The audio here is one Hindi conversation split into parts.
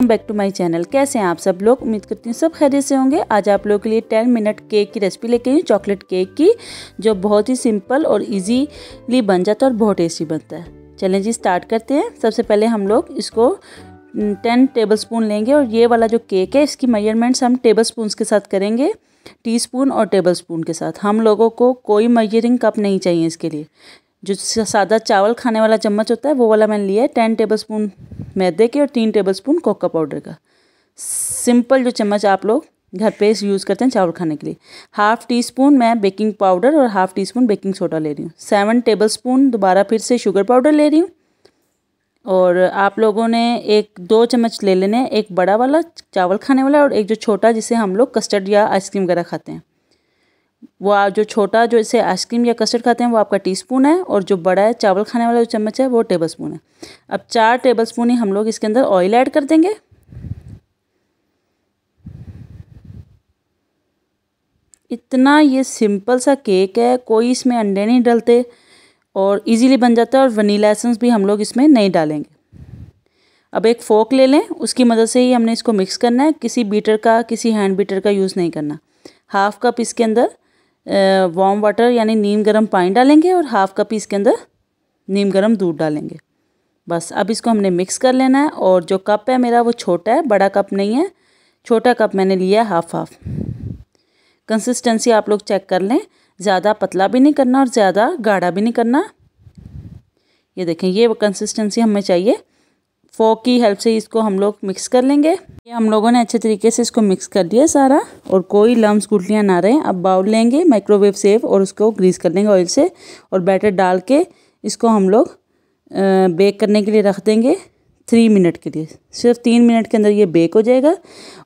Back to my channel. कैसे हैं आप सब लोग? उम्मीद करती हूँ सब खैरियत से होंगे। आज आप लोगों के लिए 10 मिनट केक की रेसिपी लेके आई हूँ, चॉकलेट केक की, जो बहुत ही सिंपल और इजीली बन जाता है और बहुत टेस्टी बनता है। चलें जी स्टार्ट करते हैं। सबसे पहले हम लोग इसको 10 टेबलस्पून लेंगे और ये वाला जो केक है इसकी मेजरमेंट्स हम टेबलस्पून्स के साथ करेंगे, टीस्पून और टेबलस्पून के साथ। हम लोगों को कोई मेजरिंग कप नहीं चाहिए इसके लिए। जो सादा चावल खाने वाला चम्मच होता है वो वाला मैंने लिया है। 10 टेबलस्पून मैदे के और 3 टेबलस्पून कोका पाउडर का। सिंपल जो चम्मच आप लोग घर पे यूज़ करते हैं चावल खाने के लिए। हाफ़ टी स्पून मैं बेकिंग पाउडर और half tea spoon baking soda ले रही हूँ। 7 टेबलस्पून दोबारा फिर से शुगर पाउडर ले रही हूँ। और आप लोगों ने 1-2 चम्मच ले लेने हैं, एक बड़ा वाला चावल खाने वाला और एक जो छोटा जिसे हम लोग कस्टर्ड या आइसक्रीम वगैरह खाते हैं। वो जो छोटा जो इसे आइसक्रीम या कस्टर्ड खाते हैं वो आपका टीस्पून है, और जो बड़ा है चावल खाने वाला जो चम्मच है वो टेबलस्पून है। अब 4 टेबलस्पून ही हम लोग इसके अंदर ऑयल ऐड कर देंगे। इतना ये सिंपल सा केक है, कोई इसमें अंडे नहीं डलते और इजीली बन जाता है, और वनीला एसेंस भी हम लोग इसमें नहीं डालेंगे। अब एक फोक ले लें, उसकी मदद से ही हमने इसको मिक्स करना है। किसी बीटर का, किसी हैंड बीटर का यूज़ नहीं करना। हाफ़ कप इसके अंदर वार्म वाटर यानी नीम गर्म पानी डालेंगे और हाफ़ कप इसके अंदर नीम गर्म दूध डालेंगे। बस अब इसको हमने मिक्स कर लेना है। और जो कप है मेरा वो छोटा है, बड़ा कप नहीं है, छोटा कप मैंने लिया है हाफ़। कंसिस्टेंसी आप लोग चेक कर लें, ज़्यादा पतला भी नहीं करना और ज़्यादा गाढ़ा भी नहीं करना। ये देखें, ये कंसिस्टेंसी हमें चाहिए। फोक की हेल्प से इसको हम लोग मिक्स कर लेंगे। ये हम लोगों ने अच्छे तरीके से इसको मिक्स कर दिया सारा, और कोई लम्स गुठलियाँ ना रहें। अब बाउल लेंगे माइक्रोवेव सेफ और उसको ग्रीस कर लेंगे ऑयल से, और बैटर डाल के इसको हम लोग बेक करने के लिए रख देंगे 3 मिनट के लिए। सिर्फ 3 मिनट के अंदर ये बेक हो जाएगा।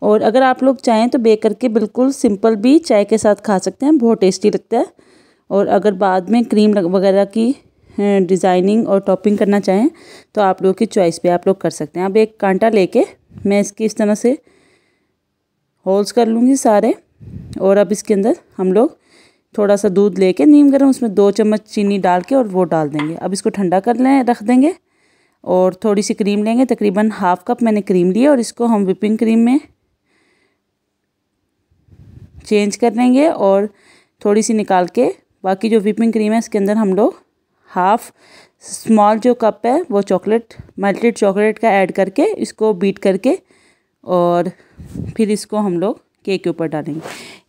और अगर आप लोग चाहें तो बेक करके बिल्कुल सिंपल भी चाय के साथ खा सकते हैं, बहुत टेस्टी लगता है। और अगर बाद में क्रीम वगैरह की डिज़ाइनिंग और टॉपिंग करना चाहें तो आप लोगों की चॉइस पे आप लोग कर सकते हैं। अब एक कांटा लेके मैं इसकी इस तरह से होल्स कर लूँगी सारे, और अब इसके अंदर हम लोग थोड़ा सा दूध लेके नीम गर्म, उसमें 2 चम्मच चीनी डाल के और वो डाल देंगे। अब इसको ठंडा कर लें, रख देंगे। और थोड़ी सी क्रीम लेंगे, तकरीबन हाफ़ कप मैंने क्रीम लिया, और इसको हम विपिंग क्रीम में चेंज कर लेंगे। और थोड़ी सी निकाल के बाकी जो विपिंग क्रीम है इसके अंदर हम लोग हाफ़ स्मॉल जो कप है वो चॉकलेट, मेल्टेड चॉकलेट का ऐड करके इसको बीट करके, और फिर इसको हम लोग केक के ऊपर डालेंगे।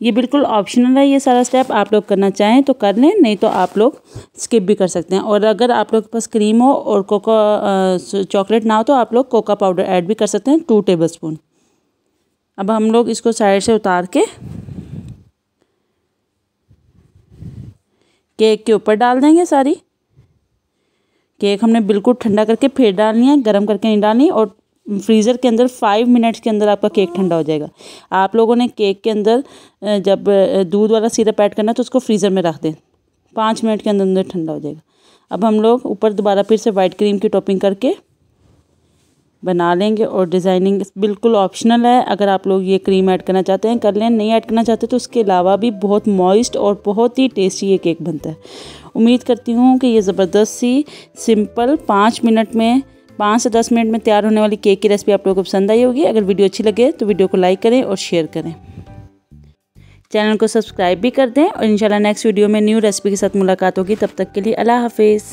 ये बिल्कुल ऑप्शनल है, ये सारा स्टेप आप लोग करना चाहें तो कर लें, नहीं तो आप लोग स्किप भी कर सकते हैं। और अगर आप लोग के पास क्रीम हो और चॉकलेट ना हो तो आप लोग कोका पाउडर ऐड भी कर सकते हैं, 2 टेबलस्पून। अब हम लोग इसको साइड से उतार के केक के ऊपर डाल देंगे। सारी केक हमने बिल्कुल ठंडा करके फिर डालनी है, गर्म करके नहीं डालनी। और फ्रीज़र के अंदर 5 मिनट्स के अंदर आपका केक ठंडा हो जाएगा। आप लोगों ने केक के अंदर जब दूध वाला सिरप ऐड करना है तो उसको फ्रीज़र में रख दें, 5 मिनट के अंदर ठंडा हो जाएगा। अब हम लोग ऊपर दोबारा फिर से वाइट क्रीम की टॉपिंग करके बना लेंगे। और डिज़ाइनिंग बिल्कुल ऑप्शनल है, अगर आप लोग ये क्रीम ऐड करना चाहते हैं कर लें, नहीं ऐड करना चाहते तो उसके अलावा भी बहुत मॉइस्ट और बहुत ही टेस्टी ये केक बनता है। उम्मीद करती हूँ कि ये ज़बरदस्त सी सिंपल 5 मिनट में 5 से 10 मिनट में तैयार होने वाली केक की रेसिपी आप लोगों को पसंद आई होगी। अगर वीडियो अच्छी लगे तो वीडियो को लाइक करें और शेयर करें, चैनल को सब्सक्राइब भी कर दें। और इंशाल्लाह नेक्स्ट वीडियो में न्यू रेसिपी के साथ मुलाकात होगी। तब तक के लिए अल्लाह हाफिज़।